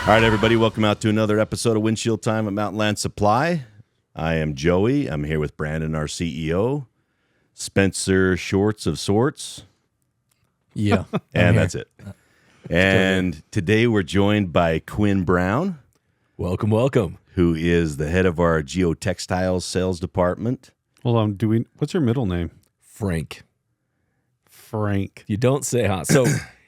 All right, everybody, welcome out to another episode of Windshield Time at Mountainland Supply. I am Joey. I'm here with Brandon, our CEO, Spencer Shorts of Sorts. Yeah. And that's it. And today we're joined by Quinn Brown. Welcome, welcome. Who is the head of our geotextiles sales department. Hold on, what's your middle name? Frank. Frank. You don't say, huh? So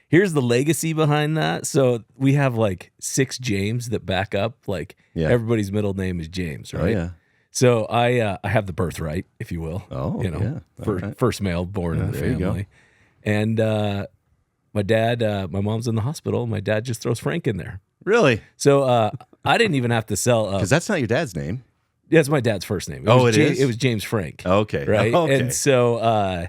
here's the legacy behind that. So we have like 6 James that back up. Like everybody's middle name is James, right? Oh, yeah. So I have the birthright, if you will. Oh, yeah. First male born in the there you go. family. And my dad, my mom's in the hospital. My dad just throws Frank in there. Really? So I didn't even have to sell. Because that's not your dad's name. That's my dad's first name. It is? It was James Frank. Okay. Right? Okay. And so,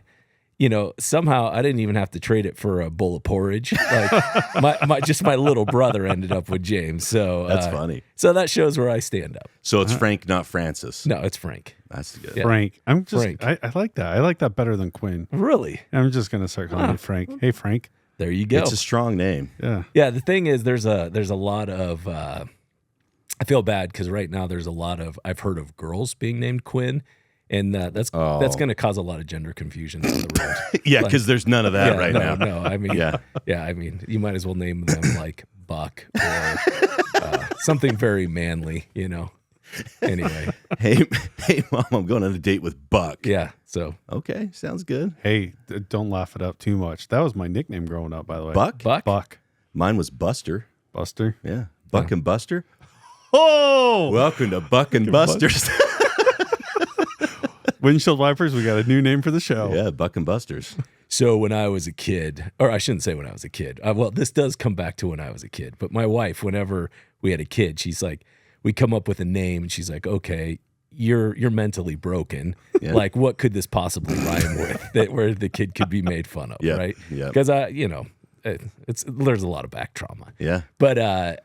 somehow I didn't even have to trade it for a bowl of porridge. Like my little brother ended up with James. So That's funny. So that shows where I stand up. So it's Frank, not Francis. No, it's Frank. That's good. Yeah. Frank. Frank. I like that. I like that better than Quinn. Really? I'm just going to start calling you Frank. Hey, Frank. There you go. It's a strong name. Yeah. Yeah, the thing is there's a lot of I feel bad because right now there's a lot of I've heard of girls being named Quinn, and that's going to cause a lot of gender confusion down the road. Yeah, because there's none of that right now. No, I mean, I mean, you might as well name them like Buck or something very manly, Anyway. Hey, Mom, I'm going on a date with Buck. Yeah, so. Okay, sounds good. Hey, don't laugh it up too much. That was my nickname growing up, by the way. Buck? Buck. Mine was Buster. Buster. Yeah, Buck and Buster. Oh! Welcome to Buck and Buster's. Windshield Wipers, we got a new name for the show. Yeah, Buck and Buster's. So when I was a kid, or I shouldn't say when I was a kid. Well, this does come back to when I was a kid. But my wife, whenever we had a kid, she's like, we come up with a name, and she's like, okay, you're mentally broken. Yeah. Like, what could this possibly rhyme with where the kid could be made fun of, right? Yeah. Because there's a lot of back trauma. Yeah. But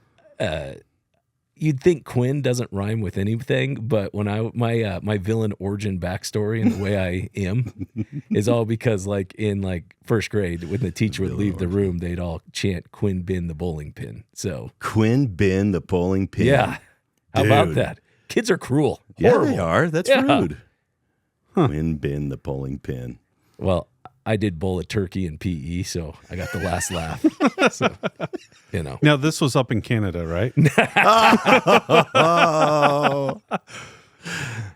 you'd think Quinn doesn't rhyme with anything, but when my villain origin backstory and the way I am is all because like in first grade when the teacher would leave the room, they'd all chant Quinn bin the bowling pin. So Quinn bin the bowling pin. Yeah. How Dude. about that? Kids are cruel. Yeah, Horrible. they are. That's rude. Quinn bin the bowling pin. Well, I did bowl a turkey in PE, so I got the last laugh. So, Now, this was up in Canada, right? Canada,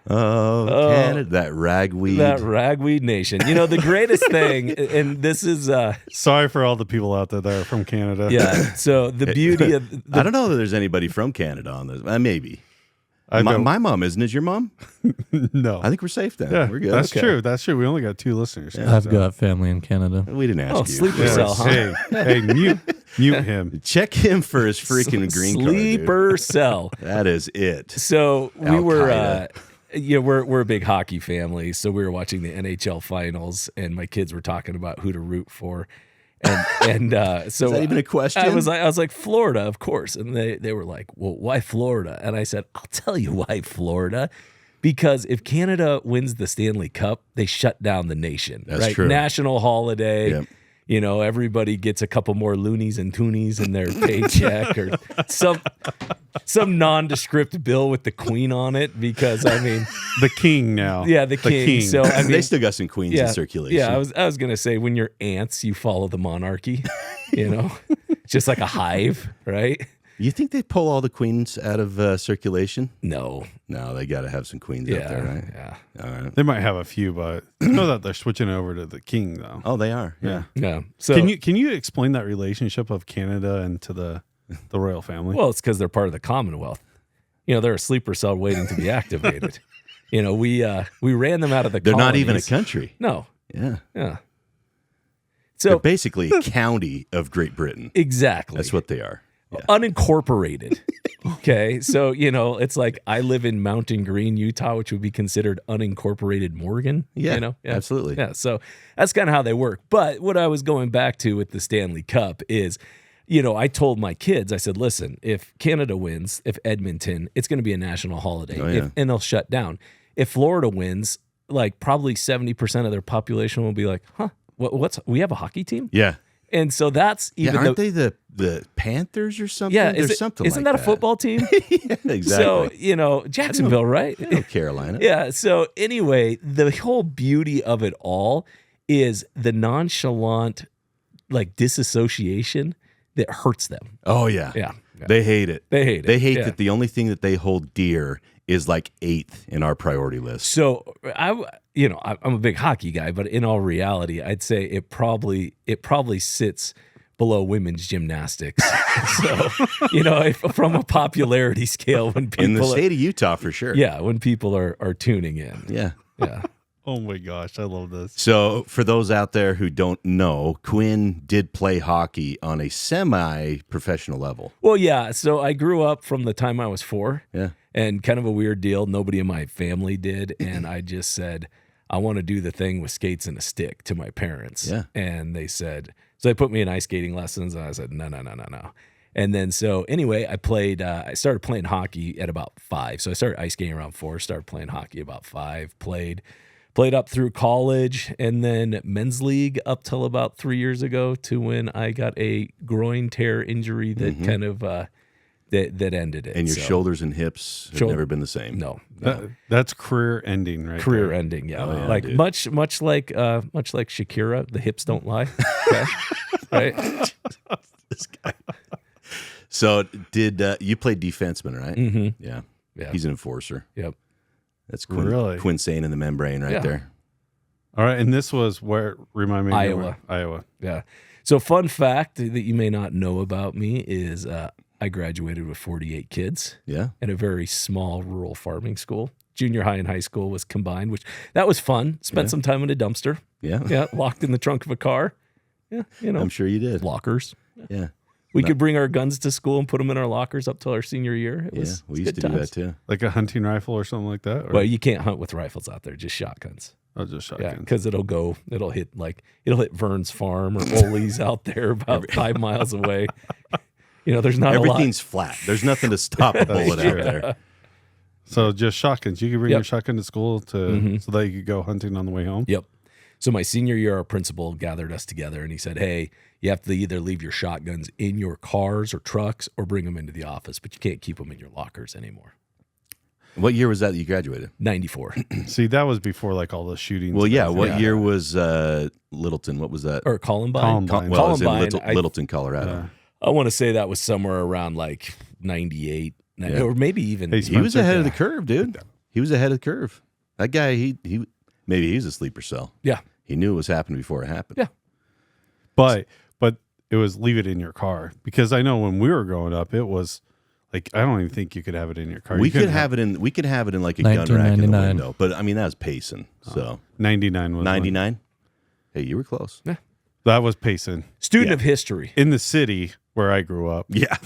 that ragweed. That ragweed nation. The greatest thing, and this is... Sorry for all the people out there that are from Canada. Yeah, so the beauty of... I don't know that there's anybody from Canada on this. Maybe. My mom isn't. Is your mom? No. I think we're safe then. Yeah, We're good. that's true. That's true. We only got 2 listeners. Yeah. I've got family in Canada. We didn't ask you. Sleeper cell, huh? Hey, mute him. Check him for his freaking green card. Sleeper cell. That is it. So we Al were, Qaeda. we're a big hockey family. So we were watching the NHL finals, and my kids were talking about who to root for. And so Is that even a question? I was like Florida, of course, and they were like, well, why Florida? And I said, I'll tell you why Florida, because if Canada wins the Stanley Cup, they shut down the nation. That's right? true. National holiday. Yep. Everybody gets a couple more loonies and toonies in their paycheck or some nondescript bill with the Queen on it because The king now. Yeah, the king. So they still got some queens in circulation. Yeah, I was gonna say when you're ants, you follow the monarchy. Just like a hive, right? You think they pull all the queens out of circulation? No, they got to have some queens out there, right? Yeah. All right. They might have a few, but I know that they're switching over to the king, though. Oh, they are. Yeah. Yeah. So Can you explain that relationship of Canada and to the royal family? well, it's because they're part of the Commonwealth. They're a sleeper cell waiting to be activated. We ran them out of the. They're not even a colonies. country. No. Yeah. Yeah. They're So basically a county of Great Britain. exactly. That's what they are. Yeah. Unincorporated. Okay. So, it's like I live in Mountain Green, Utah, which would be considered unincorporated Morgan. Yeah, Yeah. absolutely. Yeah. So that's kind of how they work. But what I was going back to with the Stanley Cup is, I told my kids, I said, listen, if Canada wins, if Edmonton, it's going to be a national holiday and they'll shut down. If Florida wins, like probably 70% of their population will be like, we have a hockey team? Yeah. And so that's Yeah, even aren't they the Panthers or something? yeah, There's something isn't like that a football team? Yeah, exactly. So, Jacksonville, right? Carolina. Yeah. So anyway, the whole beauty of it all is the nonchalant, like, disassociation that hurts them. Oh, yeah. Yeah. They hate it. They hate it. They hate Yeah. that the only thing that they hold dear is like 8th in our priority list. So I'm a big hockey guy, but in all reality, I'd say it probably sits below women's gymnastics. So, from a popularity scale, when people In the state of Utah, for sure. when people are tuning in. Yeah. Yeah. Oh my gosh, I love this. So, for those out there who don't know, Quinn did play hockey on a semi-professional level. Well, yeah. So I grew up from the time I was 4. Yeah. And kind of a weird deal. Nobody in my family did. And I just said, I want to do the thing with skates and a stick to my parents. Yeah. And they said, so they put me in ice skating lessons. And I said, no. And then, so anyway, I started playing hockey at about 5. So I started ice skating around 4, started playing hockey about 5, played up through college, and then men's league up till about 3 years ago, to when I got a groin tear injury that kind of, that ended it. And your So, shoulders and hips have never been the same. No. That's career ending, right? Career there. ending, yeah. Oh, yeah, like dude. much like Shakira, the hips don't lie. Okay? Right? This guy. So, did you played defenseman, right? Mm-hmm. Yeah. Yeah. He's an enforcer. Yep. That's Quinn, Really? Quinn Sane in the membrane right Yeah. there. All right, and this was where? Remind me. Iowa. Iowa. Yeah. So fun fact that you may not know about me is I graduated with 48 kids Yeah. at a very small rural farming school. Junior high and high school was combined, which that was fun. Spent some time in a dumpster. Yeah. Yeah. Locked in the trunk of a car. Yeah. I'm sure you did. Lockers. Yeah. We could bring our guns to school and put them in our lockers up till our senior year. It Yeah. was We it was used to good do times. that too. Like a hunting rifle or something like that? Or Well, you can't hunt with rifles out there, just shotguns. oh, just Yeah, shotguns. because it'll hit Vern's farm or Ole's out there about 5 miles away. There's not Everything's flat. There's nothing to stop a bullet out there. So just shotguns. You could bring Yep. your shotgun to school so that you could go hunting on the way home? Yep. So my senior year, our principal gathered us together and he said, hey, you have to either leave your shotguns in your cars or trucks or bring them into the office, but you can't keep them in your lockers anymore. What year was that you graduated? 94. See, that was before like all the shootings. Well, yeah. and What everything. year was Littleton? What was that? Or Columbine. Columbine. Well, it was in Columbine, Littleton, Colorado. I want to say that was somewhere around like 98, Yeah. or maybe even. Hey, He was Spencer? ahead of Yeah. the curve, dude. He was ahead of the curve. That guy, he maybe he was a sleeper cell. Yeah. He knew it was happening before it happened. Yeah. But it was leave it in your car, because I know when we were growing up, it was like I don't even think you could have it in your car. We You could couldn't have it in. We could have it in like a gun rack in the 1999. window. But I mean, that was Payson. So 99 was 99. Hey, you were close. That was Payson Student Yeah. of history. in the city where I grew up Yeah,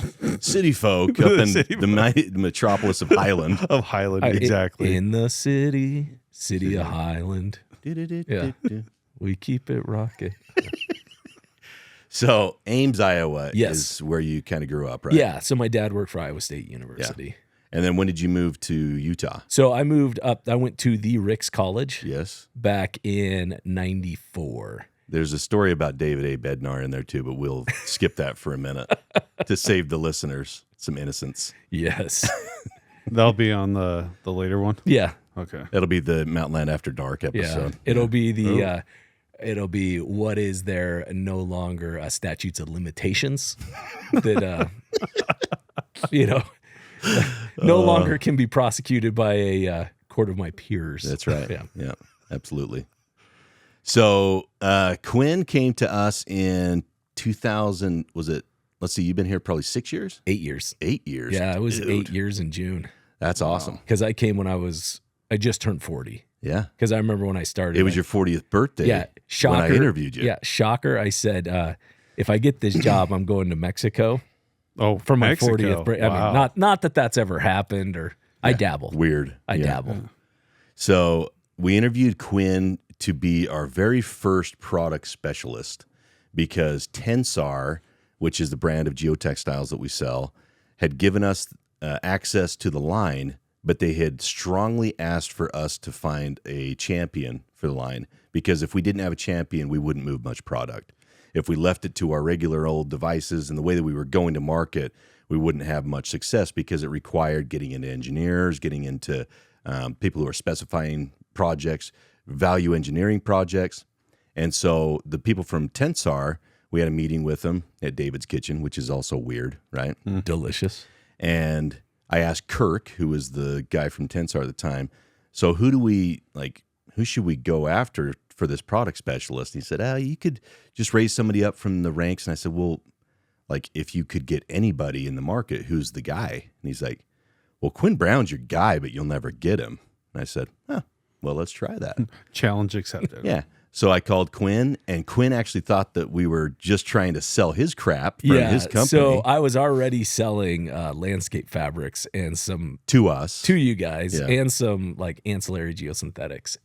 city folk up in City the metropolis of Highland. of Highland. Exactly. In the city of Highland. Yeah. We keep it rocking. So Ames, Iowa, Yes. is where you kind of grew up, right? Yeah. So my dad worked for Iowa State University. And then when did you move to Utah? So I moved up. I went to the Ricks College Yes. back in 94. There's a story about David A. Bednar in there too, but we'll skip that for a minute to save the listeners some innocence. Yes. That'll be on the later one. Yeah. Okay. That'll be the Mountainland After Dark Yeah. episode. It'll be the. It'll be what is there no longer statutes of limitations that no longer can be prosecuted by a court of my peers. That's right. Yeah. Yeah, absolutely. So Quinn came to us in 2000. Was it? Let's see. You've been here probably 6 years. 8 years. 8 years. Yeah, it was Dude. 8 years in June That's awesome. because I came when I just turned 40. Yeah. Because I remember when I started. It was your 40th birthday. Yeah, shocker. When I interviewed you. Yeah, shocker. I said, if I get this job, I'm going to Mexico Oh, for my Mexico. 40th birthday. Wow. I mean, not that that's ever happened, or I dabble. Weird. I Yeah. dabble. So we interviewed Quinn to be our very first product specialist because Tensar, which is the brand of geotextiles that we sell, had given us access to the line, but they had strongly asked for us to find a champion for the line because if we didn't have a champion, we wouldn't move much product. if we left it to our regular old devices and the way that we were going to market, we wouldn't have much success because it required getting into engineers, getting into people who are specifying projects, value engineering projects. And so the people from Tensar, we had a meeting with them at David's Kitchen, which is also weird, right? Delicious. And I asked Kirk, who was the guy from Tensar at the time, so who should we go after for this product specialist? And he said, you could just raise somebody up from the ranks. And I said, well, like, if you could get anybody in the market, who's the guy? And he's like, well, Quinn Brown's your guy, but you'll never get him. And I said, well, let's try that. Challenge accepted. Yeah. So I called Quinn, and Quinn actually thought that we were just trying to sell his crap from his company. So I was already selling landscape fabrics and some to us, to you guys, and some like ancillary geosynthetics.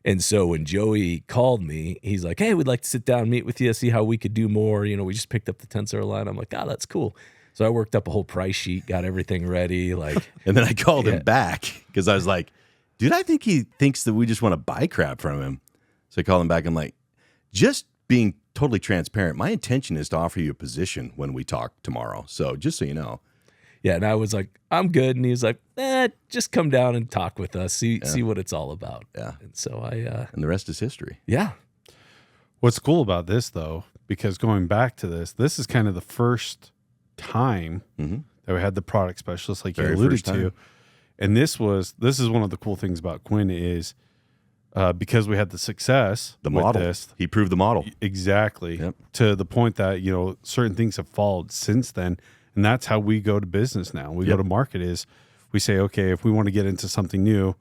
And so when Joey called me, he's like, hey, we'd like to sit down and meet with you, see how we could do more. You know, we just picked up the Tensar line. I'm like, that's cool. So I worked up a whole price sheet, got everything ready. And then I called him back because I was like, dude, I think he thinks that we just want to buy crap from him. So I called him back. I'm like, just being totally transparent, my intention is to offer you a position when we talk tomorrow. So just so you know. Yeah, and I was like, I'm good. And he was like, just come down and talk with us, see what it's all about. Yeah. And so and the rest is history. Yeah. What's cool about this, though, because going back to this is kind of the first time that we had the product specialist, like you alluded to. And this is one of the cool things about Quinn is because we had the success the with model. This, he proved the model. Exactly. Yep. To the point that, certain things have followed since then. And that's how we go to business now. We go to market is we say, okay, if we want to get into something new,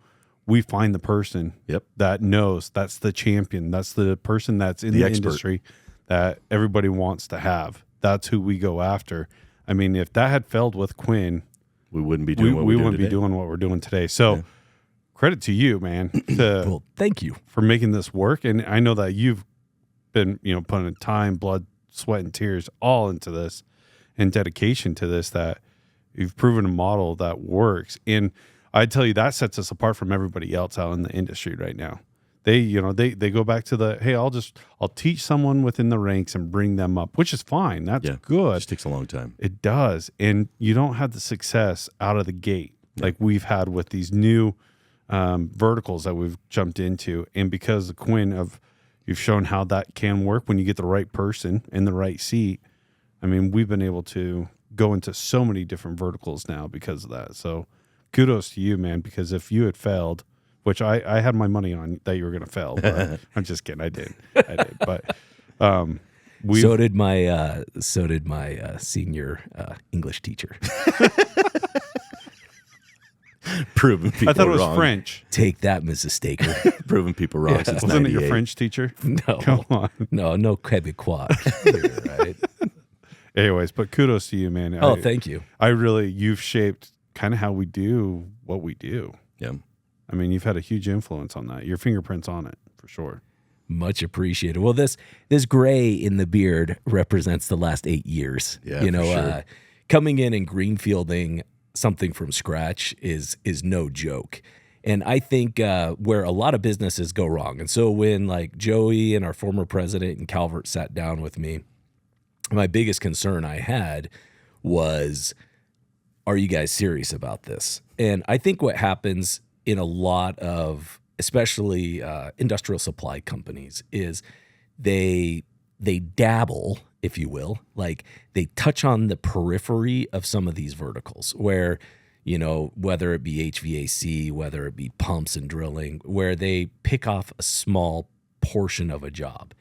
we find the person that knows, that's the champion. That's the person that's in the industry that everybody wants to have. That's who we go after. I mean, if that had failed with Quinn, we wouldn't be doing what we're doing today. So credit to you, man. Well, thank you for making this work. And I know that you've been, putting time, blood, sweat, and tears all into this and dedication to this, that you've proven a model that works. And I tell you, that sets us apart from everybody else out in the industry right now. They go back to the, hey, I'll teach someone within the ranks and bring them up, which is fine. That's good. It just takes a long time. It does. And you don't have the success out of the gate like we've had with these new verticals that we've jumped into. And because of Quinn, you've shown how that can work when you get the right person in the right seat. I mean, we've been able to go into so many different verticals now because of that. So kudos to you, man, because if you had failed, which I had my money on that you were going to fail, but I'm just kidding. I did. But so did my senior English teacher. Proving people wrong. I thought it was French. Take that, Mrs. Staker. Proving people wrong since Wasn't 98. it your French teacher? No. Come on. No Quebecois here, right? Anyways, but kudos to you, man. Oh, thank you. You've shaped kind of how we do what we do. Yeah. I mean, you've had a huge influence on that. Your fingerprints on it, for sure. Much appreciated. Well, this gray in the beard represents the last 8 years. Yeah, for sure. Coming in and greenfielding something from scratch is no joke. And I think where a lot of businesses go wrong. And so when like Joey and our former president and Calvert sat down with me, my biggest concern I had was, are you guys serious about this? And I think what happens in a lot of, especially industrial supply companies, is they dabble, if you will, like they touch on the periphery of some of these verticals where, whether it be HVAC, whether it be pumps and drilling, where they pick off a small portion of a job.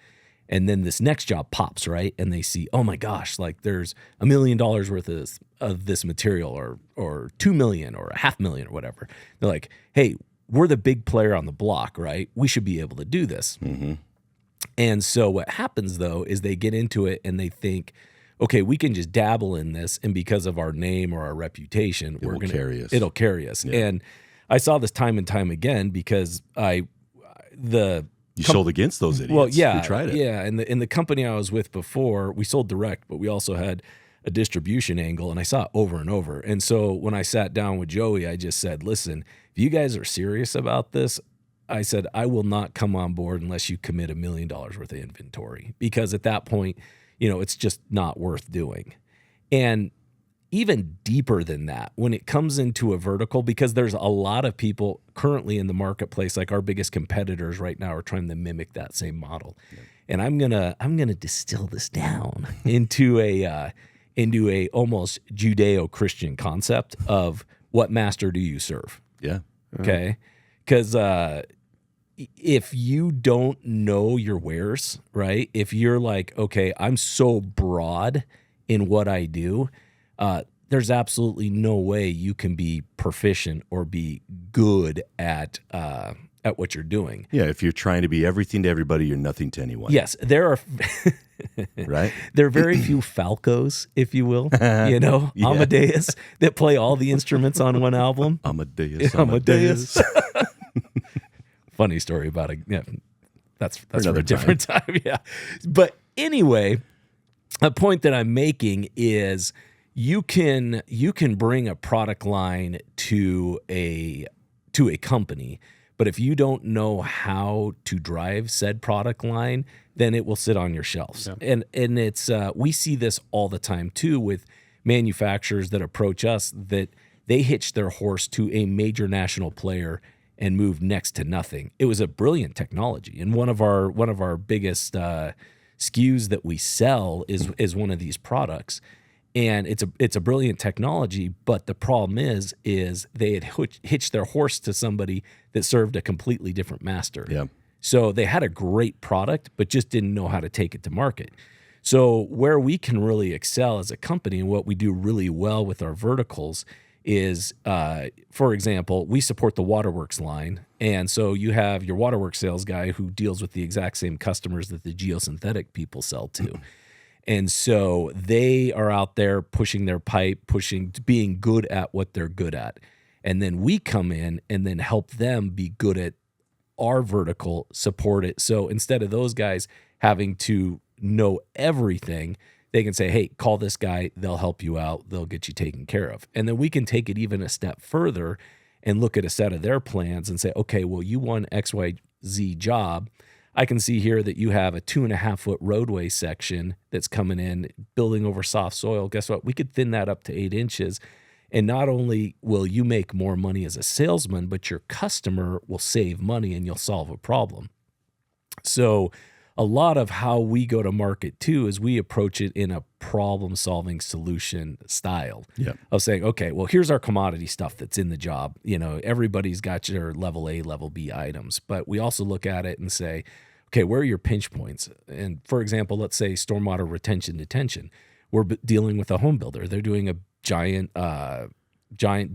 And then this next job pops, right? And they see, oh my gosh, like there's $1 million worth of this material or 2 million or $500,000 or whatever. They're like, hey, we're the big player on the block, right? We should be able to do this. Mm-hmm. And so what happens though is they get into it and they think, okay, we can just dabble in this, and because of our name or our reputation, it'll carry us. Yeah. And I saw this time and time again because you sold against those idiots. Well, yeah, who tried it. Yeah, and in the company I was with before, we sold direct, but we also had a distribution angle, and I saw it over and over. And so when I sat down with Joey, I just said, listen, if you guys are serious about this, I said, I will not come on board unless you commit $1 million worth of inventory, because at that point, it's just not worth doing. And even deeper than that, when it comes into a vertical, because there's a lot of people currently in the marketplace, like our biggest competitors right now are trying to mimic that same model. Yeah. And I'm gonna distill this down into a almost Judeo-Christian concept of what master do you serve? Yeah. Okay. Because if you don't know your wares, right? If you're like, okay, I'm so broad in what I do, there's absolutely no way you can be proficient or be good at what you're doing. Yeah, if you're trying to be everything to everybody, you're nothing to anyone. Yes, there are right. There are very few Falcos, if you will, Yeah. Amadeus, that play all the instruments on one album. Amadeus. Funny story about it. Yeah, that's for another a different time. Yeah, but anyway, a point that I'm making is you can bring a product line to a company, but if you don't know how to drive said product line, then it will sit on your shelves. Yeah. And it's we see this all the time too with manufacturers that approach us that they hitch their horse to a major national player and move next to nothing. It was a brilliant technology, and one of our biggest SKUs that we sell is one of these products. And it's a brilliant technology, but the problem is they had hitched their horse to somebody that served a completely different master. Yeah. So they had a great product, but just didn't know how to take it to market. So where we can really excel as a company and what we do really well with our verticals is, for example, we support the Waterworks line. And so you have your Waterworks sales guy who deals with the exact same customers that the geosynthetic people sell to. And so they are out there pushing their pipe, being good at what they're good at. And then we come in and then help them be good at our vertical, support it. So instead of those guys having to know everything, they can say, hey, call this guy, they'll help you out, they'll get you taken care of. And then we can take it even a step further and look at a set of their plans and say, okay, well, you won XYZ job. I can see here that you have a 2.5 foot roadway section that's coming in, building over soft soil. Guess what? We could thin that up to 8 inches. And not only will you make more money as a salesman, but your customer will save money and you'll solve a problem. So a lot of how we go to market too is we approach it in a problem-solving solution style of saying, okay, well, here's our commodity stuff that's in the job. Everybody's got your level A, level B items, but we also look at it and say, okay, where are your pinch points? And for example, let's say stormwater retention detention. We're dealing with a home builder. They're doing a giant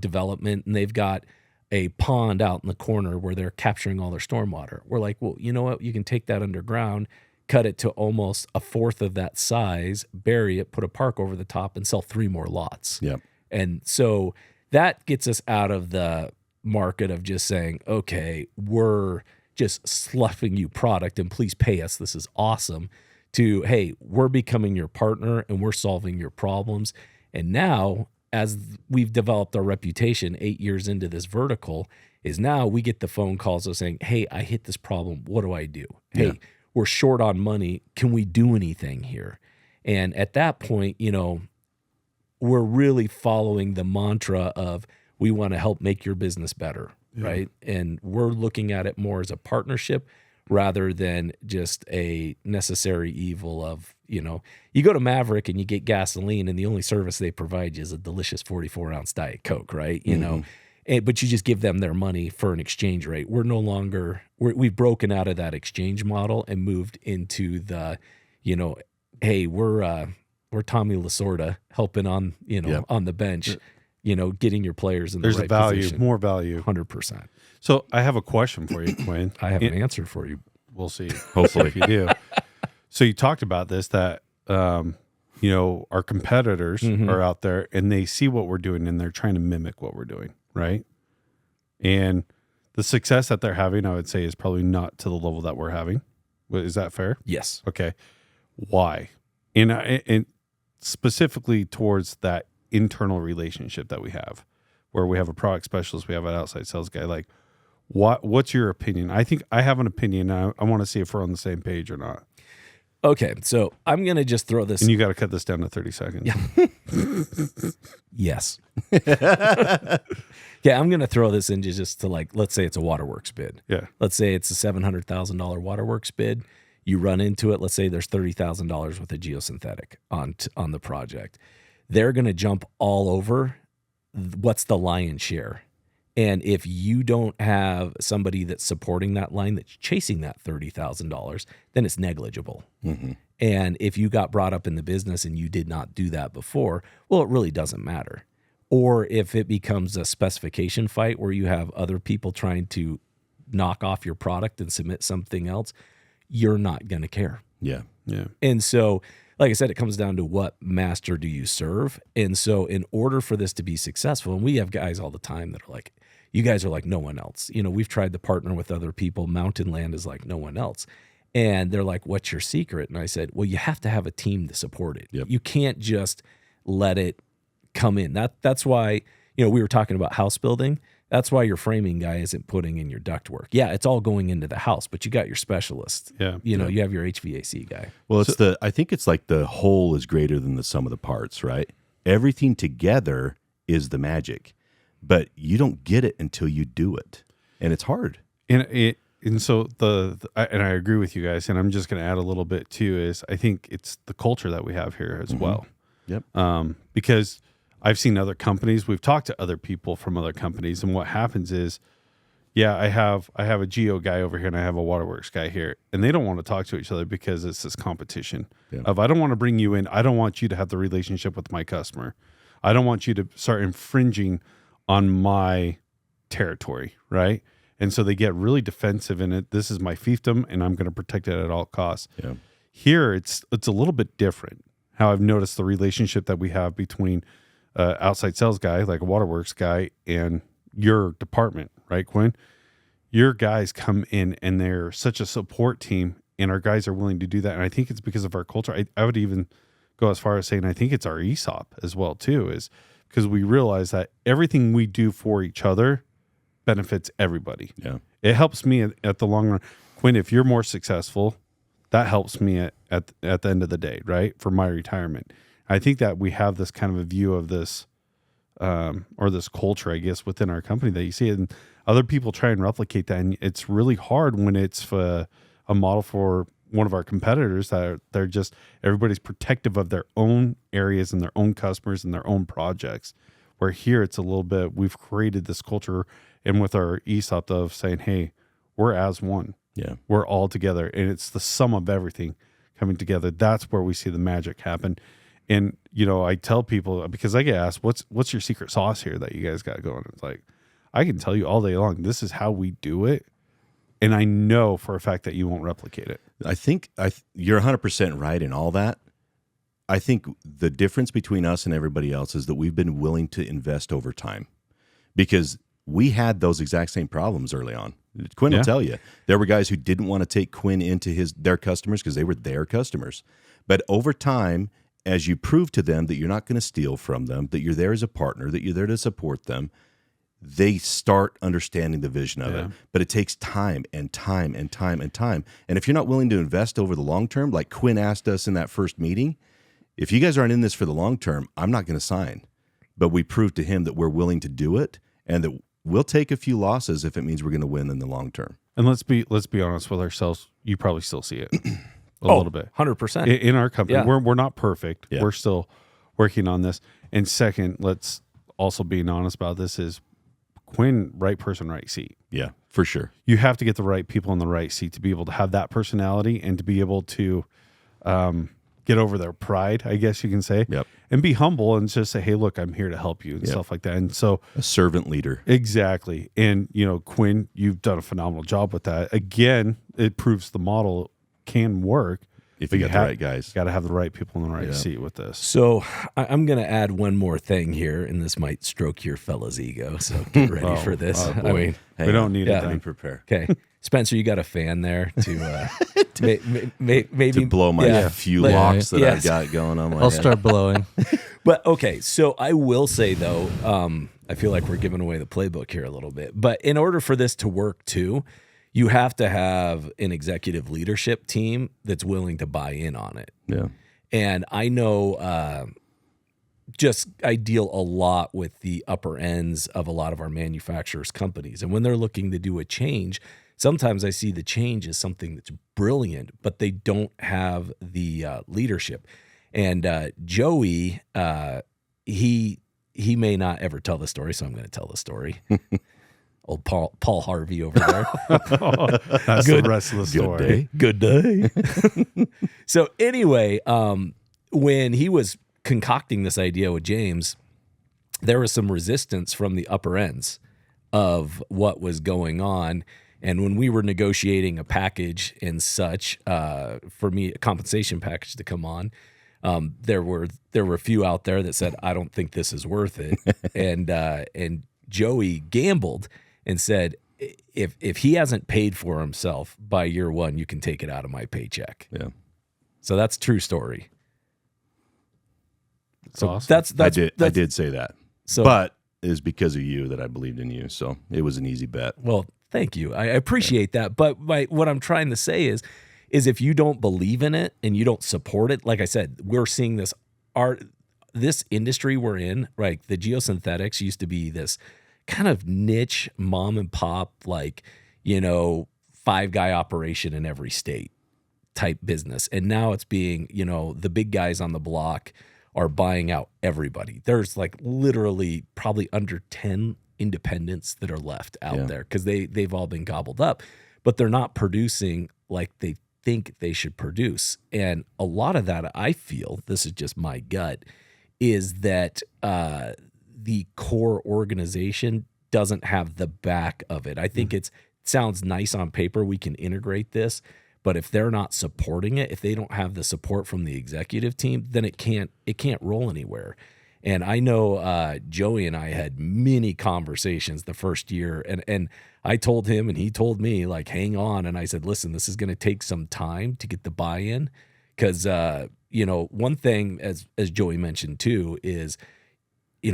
development, and they've got a pond out in the corner where they're capturing all their stormwater. We're like, well, you know what? You can take that underground, cut it to almost a fourth of that size, bury it, put a park over the top, and sell 3 more lots. Yep. And so that gets us out of the market of just saying, okay, we're just sloughing you product and please pay us. This is awesome. To, hey, we're becoming your partner and we're solving your problems. And now, as we've developed our reputation 8 years into this vertical, is now we get the phone calls of saying, hey, I hit this problem. What do I do? Hey, we're short on money. Can we do anything here? And at that point, we're really following the mantra of we want to help make your business better, right? And we're looking at it more as a partnership rather than just a necessary evil of, you go to Maverick and you get gasoline and the only service they provide you is a delicious 44-ounce Diet Coke, right? But you just give them their money for an exchange rate. We're no longer, we've broken out of that exchange model and moved into the, hey, we're Tommy Lasorda helping on, on the bench, getting your players in the right position. There's value, more value. 100%. So I have a question for you, Quinn. I have an answer for you. We'll see. Hopefully if you do. So you talked about this, that, our competitors are out there and they see what we're doing and they're trying to mimic what we're doing, right? And the success that they're having, I would say, is probably not to the level that we're having. Is that fair? Yes. Okay. Why? And specifically towards that internal relationship that we have, where we have a product specialist, we have an outside sales guy. Like, What's your opinion? I think I have an opinion. I want to see if we're on the same page or not. Okay, so I'm going to just throw this. And you got to cut this down to 30 seconds. Yeah. Yes. Yeah, I'm going to throw this into just to like, let's say it's a waterworks bid. Yeah. Let's say it's a $700,000 waterworks bid. You run into it. Let's say there's $30,000 with a geosynthetic on the project. They're going to jump all over what's the lion's share. And if you don't have somebody that's supporting that line that's chasing that $30,000, then it's negligible. Mm-hmm. And if you got brought up in the business and you did not do that before, well, it really doesn't matter. Or if it becomes a specification fight where you have other people trying to knock off your product and submit something else, you're not going to care. Yeah. Yeah. And so, like I said, it comes down to what master do you serve? And so in order for this to be successful, and we have guys all the time that are like, you guys are like no one else. You know, we've tried to partner with other people. Mountainland is like no one else. And they're like, what's your secret? And I said, well, you have to have a team to support it. Yep. You can't just let it come in. That's why, you know, we were talking about house building. That's why your framing guy isn't putting in your ductwork. Yeah, it's all going into the house, but you got your specialist. Yeah. You know, you have your HVAC guy. Well, I think it's like the whole is greater than the sum of the parts, right? Everything together is the magic, but you don't get it until you do it. And it's hard. And so I agree with you guys, and I'm just going to add a little bit too, is I think it's the culture that we have here as well. Yep. Because I've seen other companies, we've talked to other people from other companies, and what happens is, yeah, I have a geo guy over here and I have a waterworks guy here, and they don't want to talk to each other because it's this competition of, I don't want to bring you in. I don't want you to have the relationship with my customer. I don't want you to start infringing on my territory, right? And so they get really defensive in it. This is my fiefdom, and I'm going to protect it at all costs. Yeah. Here, it's a little bit different. How I've noticed the relationship that we have between outside sales guy, like a waterworks guy, and your department, right, Quinn? Your guys come in, and they're such a support team, and our guys are willing to do that. And I think it's because of our culture. I would even go as far as saying I think it's our ESOP as well, too, is because we realize that everything we do for each other benefits everybody. Yeah. It helps me at the long run. Quinn, if you're more successful, that helps me at the end of the day, right? For my retirement. I think that we have this kind of a view of this, or this culture, I guess, within our company that you see it, and other people try and replicate that. And it's really hard when it's a model for one of our competitors that they're just, everybody's protective of their own areas and their own customers and their own projects. Where here it's a little bit, we've created this culture, and with our ESOP of saying, hey, we're as one. Yeah. We're all together, and it's the sum of everything coming together. That's where we see the magic happen. And, you know, I tell people, because I get asked, what's your secret sauce here that you guys got going? It's like, I can tell you all day long, this is how we do it. And I know for a fact that you won't replicate it. I think you're 100% right in all that. I think the difference between us and everybody else is that we've been willing to invest over time, because we had those exact same problems early on. Quinn will tell you, there were guys who didn't want to take Quinn into their customers because they were their customers. But over time, as you prove to them that you're not going to steal from them, that you're there as a partner, that you're there to support them, they start understanding the vision of it. But it takes time and time and time and time. And if you're not willing to invest over the long term, like Quinn asked us in that first meeting, if you guys aren't in this for the long term, I'm not going to sign. But we proved to him that we're willing to do it, and that we'll take a few losses if it means we're going to win in the long term. And let's be honest with ourselves. You probably still see it a little bit. 100%. In our company, Yeah. we're not perfect. Yeah. We're still working on this. And second, let's also being honest about this is Quinn, right person, right seat. Yeah, for sure. You have to get the right people in the right seat to be able to have that personality and to be able to get over their pride, I guess you can say, and be humble and just say, hey, look, I'm here to help you and stuff like that. And so a servant leader. Exactly. And, you know, Quinn, you've done a phenomenal job with that. Again, it proves the model can work. If you got the right guys. You got to have the right people in the right seat with this. So I'm going to add one more thing here, and this might stroke your fella's ego. So get ready for this. I mean, we don't need it. Let me prepare. Okay. Spencer, you got a fan there to maybe to blow my few locks that I've got going on my I'll head. start blowing. But okay, so I will say though, I feel like we're giving away the playbook here a little bit. But in order for this to work too, you have to have an executive leadership team that's willing to buy in on it. Yeah. And I know I deal a lot with the upper ends of a lot of our manufacturers' companies. And when they're looking to do a change, sometimes I see the change as something that's brilliant, but they don't have the leadership. And Joey, he may not ever tell the story, so I'm going to tell the story. Old Paul Harvey over there. That's the rest of the story. Good day. So anyway, when he was concocting this idea with James, there was some resistance from the upper ends of what was going on. And when we were negotiating a package and such, for me, a compensation package to come on, there were a few out there that said, I don't think this is worth it. And Joey gambled and said, if he hasn't paid for himself by year one, you can take it out of my paycheck. Yeah. So that's a true story. So awesome. I did say that. But it was because of you that I believed in you. So it was an easy bet. Well, thank you. I appreciate that. But what I'm trying to say is if you don't believe in it and you don't support it, like I said, we're seeing this industry we're in, right? The geosynthetics used to be this kind of niche mom and pop, like, 5-guy operation in every state type business. And now it's being, the big guys on the block are buying out everybody. There's like literally probably under 10 independents that are left out there because they've all been gobbled up, but they're not producing like they think they should produce. And a lot of that, I feel, this is just my gut, is that the core organization doesn't have the back of it. I think it sounds nice on paper. We can integrate this, but if they're not supporting it, if they don't have the support from the executive team, then it can't roll anywhere. And I know Joey and I had many conversations the first year, and I told him and he told me, like, hang on. And I said, listen, this is going to take some time to get the buy-in because, one thing, as Joey mentioned too, is,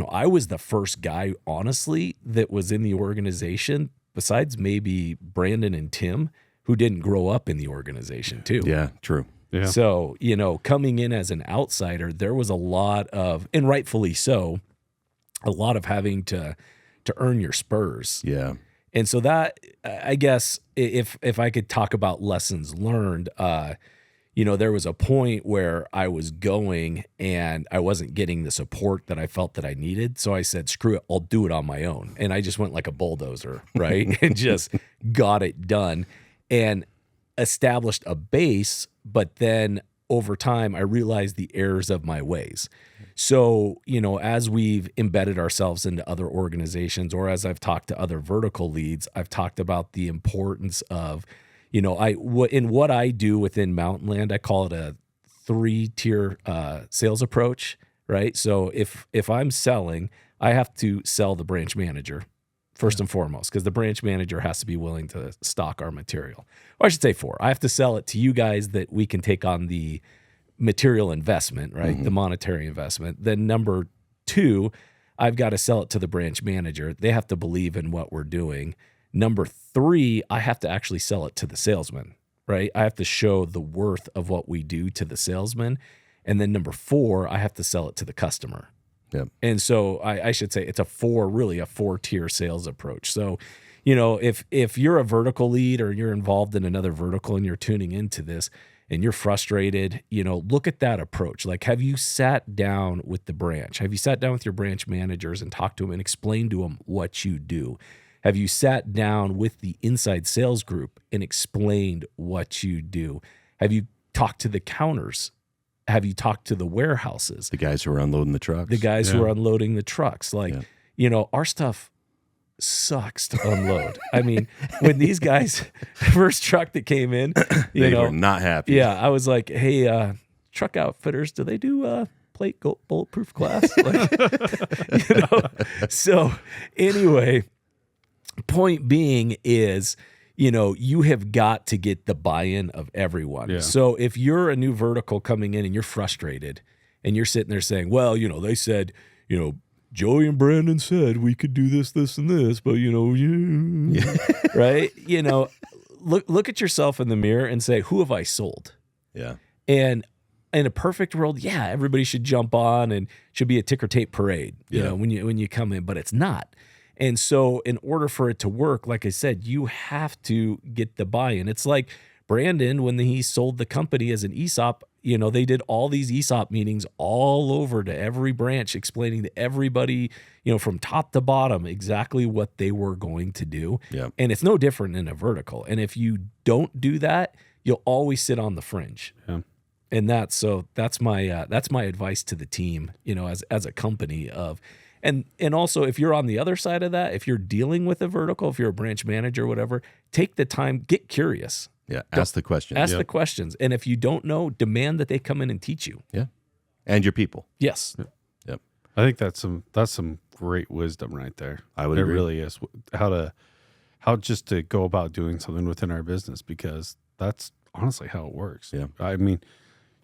I was the first guy, honestly, that was in the organization, besides maybe Brandon and Tim, who didn't grow up in the organization too. Yeah, true. Yeah. So, coming in as an outsider, there was a lot of, and rightfully so, a lot of having to earn your spurs. Yeah. And so that, I guess, if I could talk about lessons learned, there was a point where I was going and I wasn't getting the support that I felt that I needed. So I said, screw it, I'll do it on my own. And I just went like a bulldozer, right? And just got it done and established a base. But then over time, I realized the errors of my ways. So, as we've embedded ourselves into other organizations, or as I've talked to other vertical leads, I've talked about the importance of, in what I do within Mountainland, I call it a 3-tier sales approach, right? So if I'm selling, I have to sell the branch manager first and foremost, because the branch manager has to be willing to stock our material. Or I should say 4. I have to sell it to you guys that we can take on the material investment, right? Mm-hmm. The monetary investment. Then number 2, I've got to sell it to the branch manager. They have to believe in what we're doing. Number 3, I have to actually sell it to the salesman, right? I have to show the worth of what we do to the salesman. And then number 4, I have to sell it to the customer. Yep. And so I should say it's a 4-tier sales approach. So, if you're a vertical lead or you're involved in another vertical and you're tuning into this and you're frustrated, look at that approach. Like, have you sat down with the branch? Have you sat down with your branch managers and talked to them and explained to them what you do? Have you sat down with the inside sales group and explained what you do? Have you talked to the counters? Have you talked to the warehouses? The guys who are unloading the trucks. The guys who are unloading the trucks. Like, our stuff sucks to unload. I mean, when these guys, first truck that came in, they were not happy. Yeah, I was like, hey, truck outfitters, do they do plate bulletproof glass? Like, So anyway, point being is, you have got to get the buy-in of everyone. Yeah. So if you're a new vertical coming in and you're frustrated and you're sitting there saying, well, they said, Joey and Brandon said we could do this, this, and this, but right? Look at yourself in the mirror and say, who have I sold? Yeah. And in a perfect world, yeah, everybody should jump on and should be a ticker tape parade, when you come in, but it's not. And so in order for it to work, like I said, you have to get the buy-in. It's like Brandon, when he sold the company as an ESOP, they did all these ESOP meetings all over to every branch, explaining to everybody, from top to bottom, exactly what they were going to do. Yeah. And it's no different in a vertical. And if you don't do that, you'll always sit on the fringe. Yeah. And that's my advice to the team, as a company of, and also if you're on the other side of that, if you're dealing with a vertical, if you're a branch manager or whatever, take the time, get curious. Yeah. Ask the questions. Ask the questions. And if you don't know, demand that they come in and teach you. Yeah. And your people. Yes. Yep. I think that's some great wisdom right there. I would It agree. really is. How just to go about doing something within our business, because that's honestly how it works. Yeah. I mean,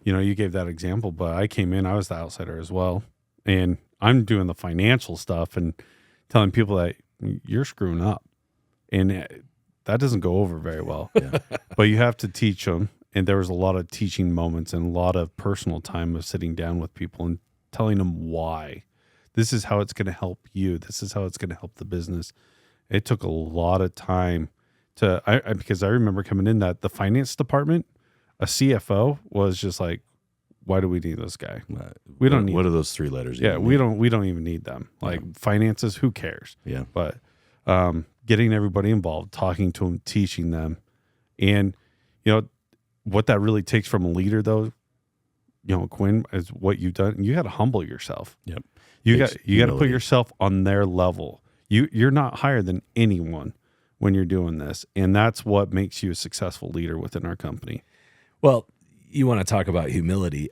you gave that example, but I came in, I was the outsider as well. And I'm doing the financial stuff and telling people that you're screwing up. And that doesn't go over very well. Yeah. But you have to teach them. And there was a lot of teaching moments and a lot of personal time of sitting down with people and telling them why. This is how it's going to help you. This is how it's going to help the business. It took a lot of time because I remember coming in that the finance department, a CFO was just like, why do we need this guy? We don't need. What are those three letters? Yeah, we don't even need them. Like finances, who cares? Yeah. But getting everybody involved, talking to them, teaching them, and what that really takes from a leader, though, Quinn, is what you've done. You got to humble yourself. Yep. You got to put humility. yourself on their level. You're not higher than anyone when you're doing this, and that's what makes you a successful leader within our company. Well, you want to talk about humility.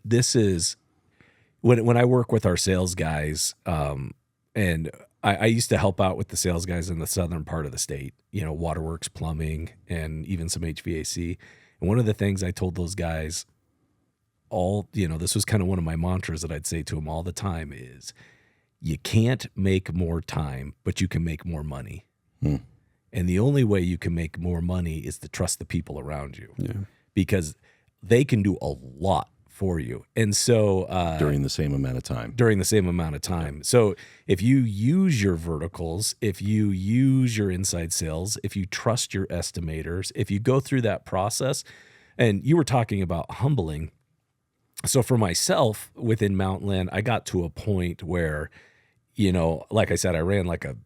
This is when I work with our sales guys, and I used to help out with the sales guys in the southern part of the state, waterworks, plumbing, and even some HVAC. And one of the things I told those guys this was kind of one of my mantras that I'd say to them all the time is, you can't make more time, but you can make more money. And the only way you can make more money is to trust the people around you. Yeah. Because they can do a lot for you. And so during the same amount of time. So if you use your verticals, if you use your inside sales, if you trust your estimators, if you go through that process, and you were talking about humbling. So for myself within Mountainland, I got to a point where, like I said, I ran like a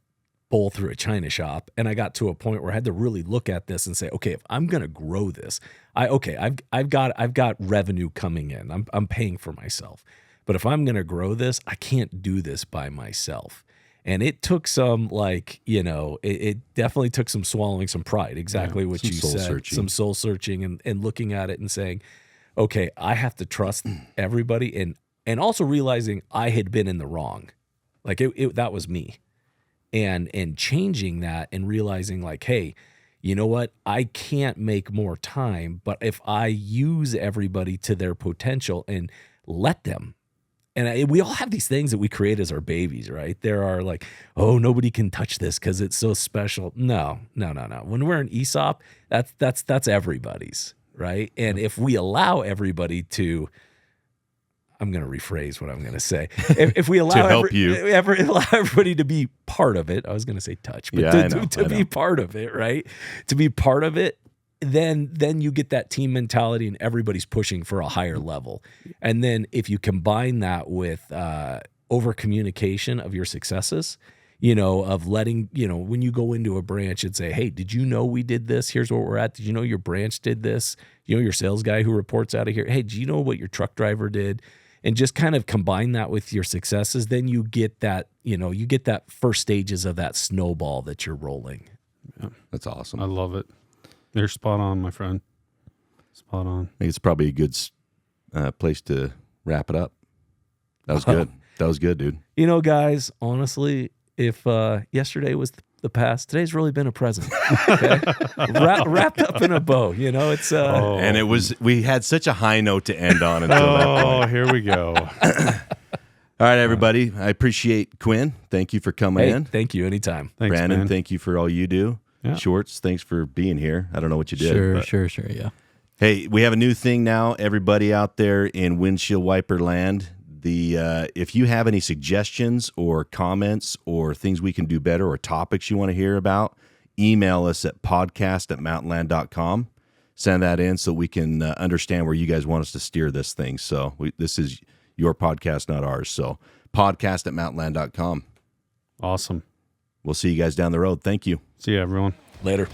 bull through a china shop, and I got to a point where I had to really look at this and say, okay, if I'm going to grow this, I've got revenue coming in. I'm paying for myself. But if I'm going to grow this, I can't do this by myself. And it took some it definitely took some swallowing some pride, exactly what you said, some soul searching and looking at it and saying, okay, I have to trust everybody, and also realizing I had been in the wrong. Like that was me. And changing that and realizing like, hey, you know what? I can't make more time, but if I use everybody to their potential and let them, and we all have these things that we create as our babies, right? There are like, oh, nobody can touch this because it's so special. No. When we're an ESOP, that's everybody's, right? And if we allow everybody to, I'm going to rephrase what I'm going to say. If we allow allow everybody to be part of it, I was going to say touch, but to be part of it, right? To be part of it, then you get that team mentality and everybody's pushing for a higher level. And then if you combine that with over communication of your successes, of letting, when you go into a branch and say, hey, did you know we did this? Here's where we're at. Did you know your branch did this? Your sales guy who reports out of here. Hey, do you know what your truck driver did? And just kind of combine that with your successes. Then you get that, you get that first stages of that snowball that you're rolling. Yeah. That's awesome. I love it. You're spot on, my friend. Spot on. I think it's probably a good place to wrap it up. That was good. That was good, dude. Guys, honestly, if yesterday was the past, today's really been a present. Okay? Wrapped up in a bow. It's and we had such a high note to end on until that point. Here we go. All right, everybody. I appreciate Quinn. Thank you for coming Hey, in. thank you. Anytime. Thanks, Brandon, man. thank you for all you do. Yeah. Shorts, thanks for being here. I don't know what you did. but- Sure. Yeah. Hey, we have a new thing now. Everybody out there in windshield wiper land, if you have any suggestions or comments or things we can do better or topics you want to hear about, email us at podcast@mountainland.com. Send that in so we can understand where you guys want us to steer this thing. So this is your podcast, not ours. So podcast@mountainland.com. Awesome. We'll see you guys down the road. Thank you. See you, everyone. Later.